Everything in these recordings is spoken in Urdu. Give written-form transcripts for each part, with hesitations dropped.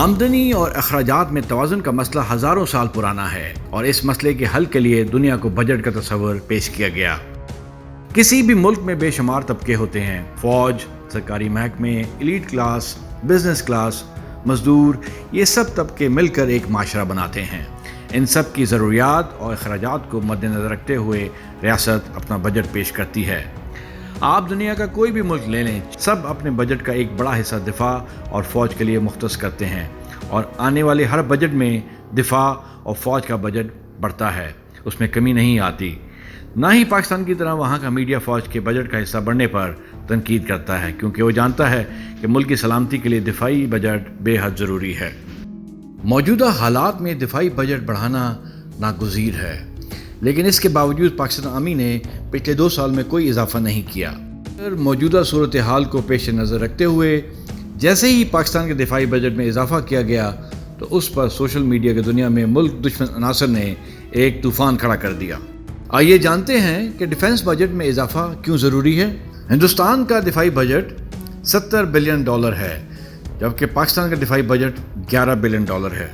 آمدنی اور اخراجات میں توازن کا مسئلہ ہزاروں سال پرانا ہے اور اس مسئلے کے حل کے لیے دنیا کو بجٹ کا تصور پیش کیا گیا۔ کسی بھی ملک میں بے شمار طبقے ہوتے ہیں، فوج، سرکاری محکمے، ایلیٹ کلاس، بزنس کلاس، مزدور، یہ سب طبقے مل کر ایک معاشرہ بناتے ہیں۔ ان سب کی ضروریات اور اخراجات کو مد نظر رکھتے ہوئے ریاست اپنا بجٹ پیش کرتی ہے۔ آپ دنیا کا کوئی بھی ملک لے لیں، سب اپنے بجٹ کا ایک بڑا حصہ دفاع اور فوج کے لیے مختص کرتے ہیں، اور آنے والے ہر بجٹ میں دفاع اور فوج کا بجٹ بڑھتا ہے، اس میں کمی نہیں آتی۔ نہ ہی پاکستان کی طرح وہاں کا میڈیا فوج کے بجٹ کا حصہ بڑھنے پر تنقید کرتا ہے، کیونکہ وہ جانتا ہے کہ ملک کی سلامتی کے لیے دفاعی بجٹ بے حد ضروری ہے۔ موجودہ حالات میں دفاعی بجٹ بڑھانا ناگزیر ہے، لیکن اس کے باوجود پاکستان آرمی نے پچھلے 2 سال میں کوئی اضافہ نہیں کیا۔ موجودہ صورتحال کو پیش نظر رکھتے ہوئے جیسے ہی پاکستان کے دفاعی بجٹ میں اضافہ کیا گیا تو اس پر سوشل میڈیا کی دنیا میں ملک دشمن عناصر نے ایک طوفان کھڑا کر دیا۔ آئیے جانتے ہیں کہ ڈیفنس بجٹ میں اضافہ کیوں ضروری ہے۔ ہندوستان کا دفاعی بجٹ $70 بلین ہے، جبکہ پاکستان کا دفاعی بجٹ $11 بلین ہے۔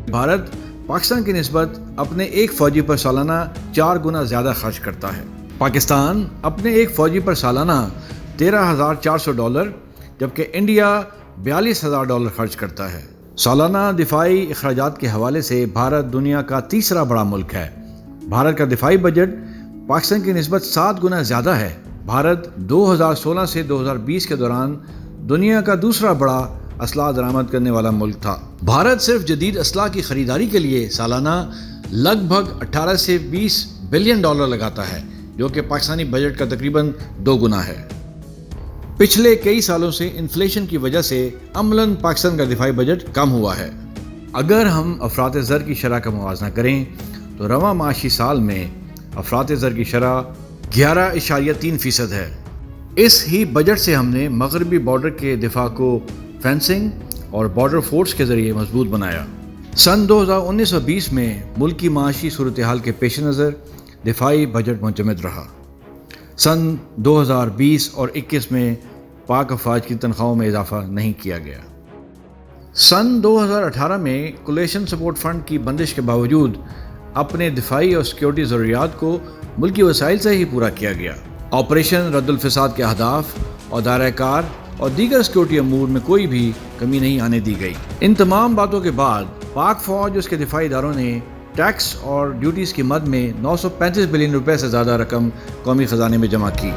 بھارت پاکستان کی نسبت اپنے ایک فوجی پر سالانہ 4 گنا زیادہ خرچ کرتا ہے۔ پاکستان اپنے ایک فوجی پر سالانہ $13,400 جبکہ انڈیا $42,000 خرچ کرتا ہے۔ سالانہ دفاعی اخراجات کے حوالے سے بھارت دنیا کا تیسرا بڑا ملک ہے۔ بھارت کا دفاعی بجٹ پاکستان کی نسبت 7 گنا زیادہ ہے۔ بھارت 2016 سے 2020 کے دوران دنیا کا دوسرا بڑا اسلحہ درآمد کرنے والا ملک تھا۔ بھارت صرف جدید اسلحہ کی خریداری کے لیے سالانہ لگ بھگ $18 سے $20 بلین لگاتا ہے، جو کہ پاکستانی بجٹ کا تقریباً 2 گنا ہے۔ پچھلے کئی سالوں سے انفلیشن کی وجہ سے عملاً پاکستان کا دفاعی بجٹ کم ہوا ہے۔ اگر ہم افراط زر کی شرح کا موازنہ کریں تو رواں معاشی سال میں افراط زر کی شرح 11.3% ہے۔ اس ہی بجٹ سے ہم نے مغربی بارڈر کے دفاع کو فینسنگ اور بارڈر فورس کے ذریعے مضبوط بنایا۔ سن 2019-20 میں ملکی معاشی صورتحال کے پیش نظر دفاعی بجٹ منجمد رہا۔ سن 2020 اور 21 میں پاک افواج کی تنخواہوں میں اضافہ نہیں کیا گیا۔ سن 2018 میں کولیشن سپورٹ فنڈ کی بندش کے باوجود اپنے دفاعی اور سیکیورٹی ضروریات کو ملکی وسائل سے ہی پورا کیا گیا۔ آپریشن رد الفساد کے اہداف اور دائرہ کار اور دیگر سیکیورٹی امور میں کوئی بھی کمی نہیں آنے دی گئی۔ ان تمام باتوں کے بعد پاک فوج اور اس کے دفاعی اداروں نے ٹیکس اور ڈیوٹیز کی مد میں $935 بلین سے زیادہ رقم قومی خزانے میں جمع کی۔